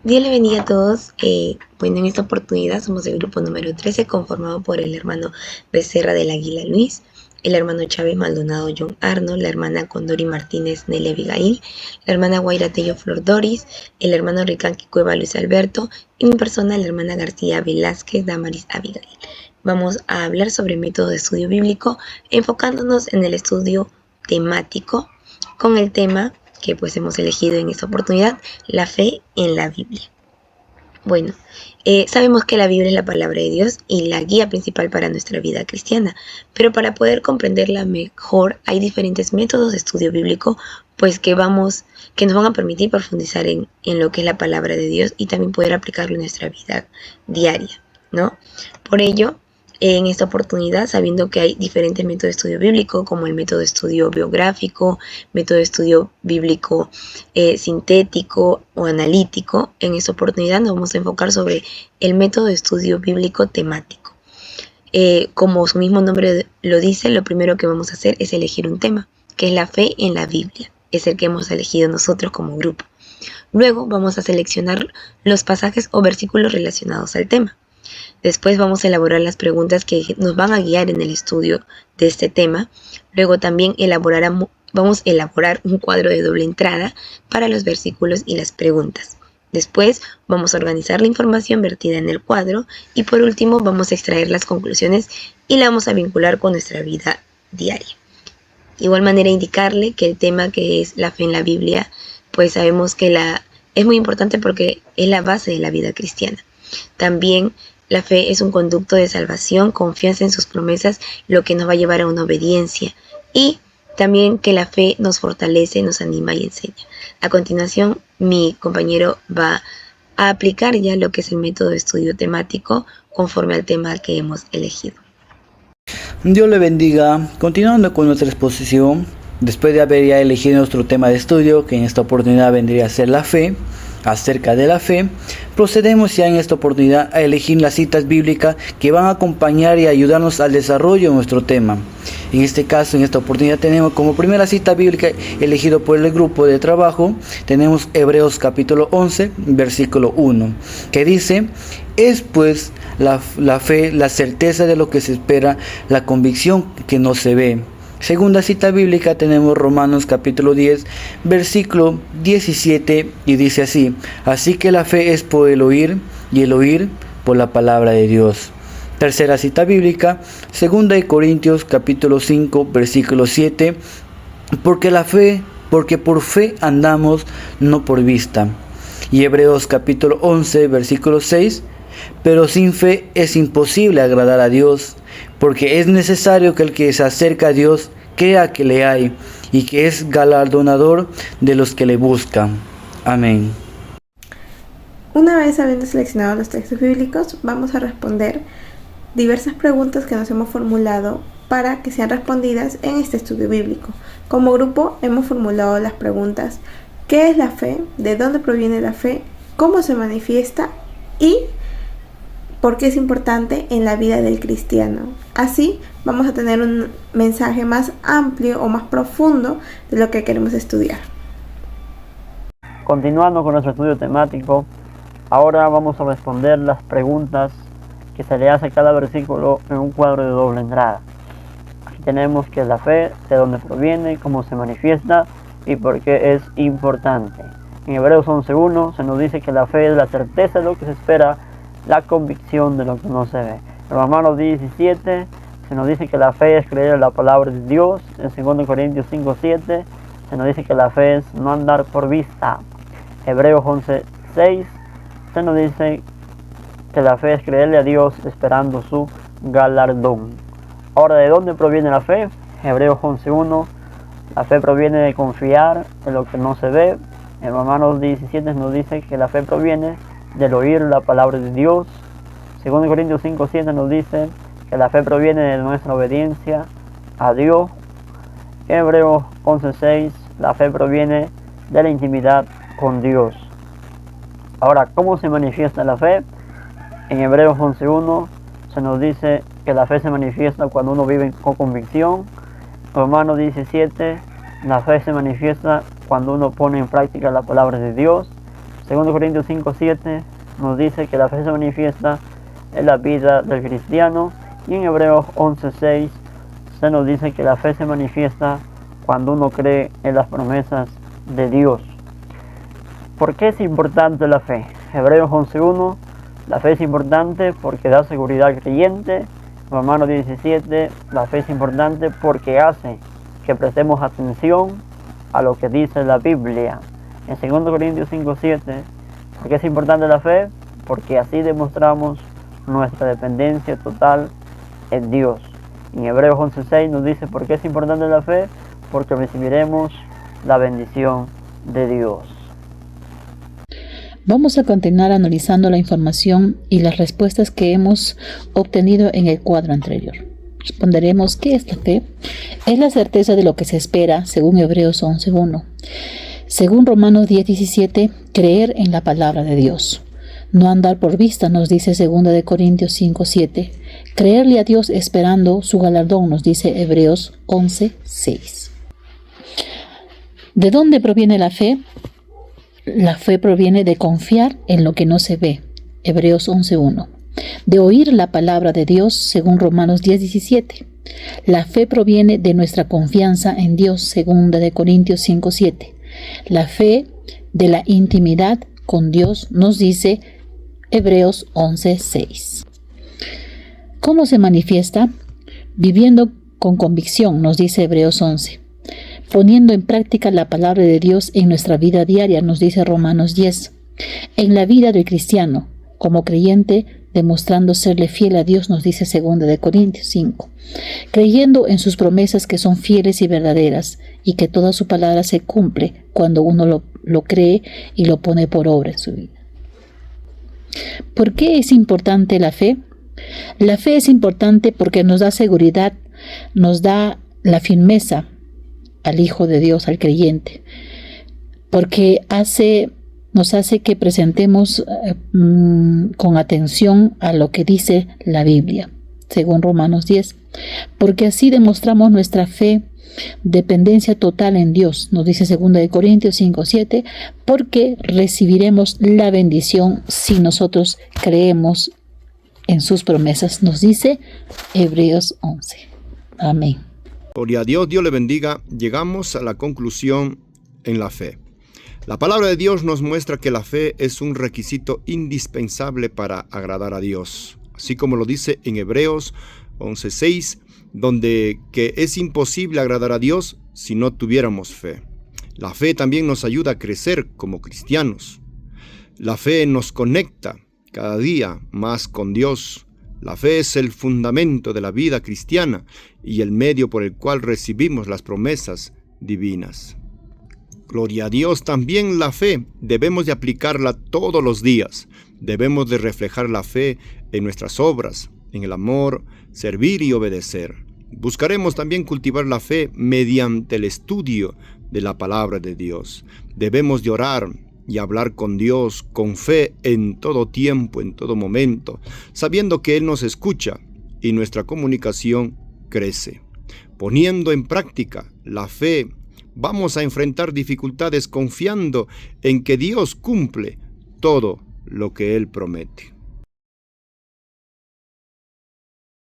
Dios le bendiga a todos. Bueno, en esta oportunidad somos el grupo número 13, conformado por el hermano Becerra del Águila Luis, el hermano Chávez Maldonado John Arnold, la hermana Condori Martínez Nelly Abigail, la hermana Guaira Tello Flor Doris, el hermano Ricanqui Cueva Luis Alberto y mi persona, la hermana García Velázquez Damaris Abigail. Vamos a hablar sobre método de estudio bíblico, enfocándonos en el estudio temático con el tema que pues hemos elegido en esta oportunidad, la fe en la Biblia. Bueno, sabemos que la Biblia es la palabra de Dios y la guía principal para nuestra vida cristiana, pero para poder comprenderla mejor hay diferentes métodos de estudio bíblico pues que nos van a permitir profundizar en lo que es la palabra de Dios y también poder aplicarlo en nuestra vida diaria, ¿no? Por ello, en esta oportunidad, sabiendo que hay diferentes métodos de estudio bíblico, como el método de estudio biográfico, método de estudio bíblico sintético o analítico, en esta oportunidad nos vamos a enfocar sobre el método de estudio bíblico temático. Como su mismo nombre lo dice, lo primero que vamos a hacer es elegir un tema, que es la fe en la Biblia. Es el que hemos elegido nosotros como grupo. Luego vamos a seleccionar los pasajes o versículos relacionados al tema. Después vamos a elaborar las preguntas que nos van a guiar en el estudio de este tema. Luego también vamos a elaborar un cuadro de doble entrada para los versículos y las preguntas. Después vamos a organizar la información vertida en el cuadro y por último vamos a extraer las conclusiones y la vamos a vincular con nuestra vida diaria. De igual manera indicarle que el tema que es la fe en la Biblia, pues sabemos que es muy importante porque es la base de la vida cristiana. También la fe es un conducto de salvación, confianza en sus promesas, lo que nos va a llevar a una obediencia. Y también que la fe nos fortalece, nos anima y enseña. A continuación, mi compañero va a aplicar ya lo que es el método de estudio temático conforme al tema que hemos elegido. Dios le bendiga. Continuando con nuestra exposición, después de haber ya elegido nuestro tema de estudio, que en esta oportunidad vendría a ser la fe, acerca de la fe, procedemos ya en esta oportunidad a elegir las citas bíblicas que van a acompañar y ayudarnos al desarrollo de nuestro tema. En este caso, en esta oportunidad tenemos como primera cita bíblica elegido por el grupo de trabajo, tenemos Hebreos capítulo 11, versículo 1, que dice: es pues la fe, la certeza de lo que se espera, la convicción que no se ve. Segunda cita bíblica tenemos Romanos capítulo 10, versículo 17, y dice así: así que la fe es por el oír, y el oír por la palabra de Dios. Tercera cita bíblica, segunda de Corintios capítulo 5, versículo 7, porque por fe andamos, no por vista. Y Hebreos capítulo 11, versículo 6, pero sin fe es imposible agradar a Dios, porque es necesario que el que se acerca a Dios crea que le hay y que es galardonador de los que le buscan. Amén. Una vez habiendo seleccionado los textos bíblicos, vamos a responder diversas preguntas que nos hemos formulado para que sean respondidas en este estudio bíblico. Como grupo hemos formulado las preguntas: ¿qué es la fe? ¿De dónde proviene la fe? ¿Cómo se manifiesta? Y ¿por qué es importante en la vida del cristiano? Así vamos a tener un mensaje más amplio o más profundo de lo que queremos estudiar. Continuando con nuestro estudio temático, ahora vamos a responder las preguntas que se le hace a cada versículo en un cuadro de doble entrada. Aquí tenemos qué es la fe, de dónde proviene, cómo se manifiesta y por qué es importante. En Hebreos 11.1 se nos dice que la fe es la certeza de lo que se espera, la convicción de lo que no se ve. En Romanos 17 se nos dice que la fe es creer en la palabra de Dios. En 2 Corintios 5.7 se nos dice que la fe es no andar por vista. Hebreos 11.6 se nos dice que la fe es creerle a Dios esperando su galardón. Ahora, ¿de dónde proviene la fe? Hebreos 11.1, la fe proviene de confiar en lo que no se ve. En Romanos 17 nos dice que la fe proviene del oír la palabra de Dios. 2 Corintios 5.7 nos dice que la fe proviene de nuestra obediencia a Dios. En Hebreos 11.6, la fe proviene de la intimidad con Dios. Ahora, ¿cómo se manifiesta la fe? En Hebreos 11.1 se nos dice que la fe se manifiesta cuando uno vive con convicción. Romanos 17, la fe se manifiesta cuando uno pone en práctica la palabra de Dios. 2 Corintios 5:7 nos dice que la fe se manifiesta en la vida del cristiano, y en Hebreos 11:6 se nos dice que la fe se manifiesta cuando uno cree en las promesas de Dios. ¿Por qué es importante la fe? Hebreos 11:1, la fe es importante porque da seguridad al creyente. Romanos 17, la fe es importante porque hace que prestemos atención a lo que dice la Biblia. En 2 Corintios 5:7, ¿por qué es importante la fe? Porque así demostramos nuestra dependencia total en Dios. En Hebreos 11:6 nos dice por qué es importante la fe, porque recibiremos la bendición de Dios. Vamos a continuar analizando la información y las respuestas que hemos obtenido en el cuadro anterior. Responderemos: ¿qué es la fe? Es la certeza de lo que se espera, según Hebreos 11:1. Según Romanos 10:17, creer en la palabra de Dios. No andar por vista, nos dice 2 Corintios 5:7. Creerle a Dios esperando su galardón, nos dice Hebreos 11:6. ¿De dónde proviene la fe? La fe proviene de confiar en lo que no se ve, Hebreos 11:1. De oír la palabra de Dios, según Romanos 10:17. La fe proviene de nuestra confianza en Dios, según Corintios 5:7. La fe de la intimidad con Dios, nos dice Hebreos 11:6. ¿Cómo se manifiesta? Viviendo con convicción, nos dice Hebreos 11. Poniendo en práctica la palabra de Dios en nuestra vida diaria, nos dice Romanos 10. En la vida del cristiano, como creyente, demostrando serle fiel a Dios, nos dice 2 Corintios 5. Creyendo en sus promesas que son fieles y verdaderas, y que toda su palabra se cumple cuando uno lo cree y lo pone por obra en su vida. ¿Por qué es importante la fe? La fe es importante porque nos da seguridad, nos da la firmeza al Hijo de Dios, al creyente, porque nos hace que presentemos con atención a lo que dice la Biblia, según Romanos 10, porque así demostramos nuestra fe, dependencia total en Dios, nos dice 2 Corintios 5:7, porque recibiremos la bendición si nosotros creemos en sus promesas, nos dice Hebreos 11. Amén. Gloria a Dios, Dios le bendiga. Llegamos a la conclusión en la fe. La palabra de Dios nos muestra que la fe es un requisito indispensable para agradar a Dios, así como lo dice en Hebreos 11:6, donde que es imposible agradar a Dios si no tuviéramos fe. La fe también nos ayuda a crecer como cristianos. La fe nos conecta cada día más con Dios. La fe es el fundamento de la vida cristiana y el medio por el cual recibimos las promesas divinas. Gloria a Dios, también la fe debemos de aplicarla todos los días. Debemos de reflejar la fe en nuestras obras, en el amor, servir y obedecer. Buscaremos también cultivar la fe mediante el estudio de la palabra de Dios. Debemos de orar y hablar con Dios con fe en todo tiempo, en todo momento, sabiendo que Él nos escucha y nuestra comunicación crece. Poniendo en práctica la fe, vamos a enfrentar dificultades confiando en que Dios cumple todo lo que Él promete.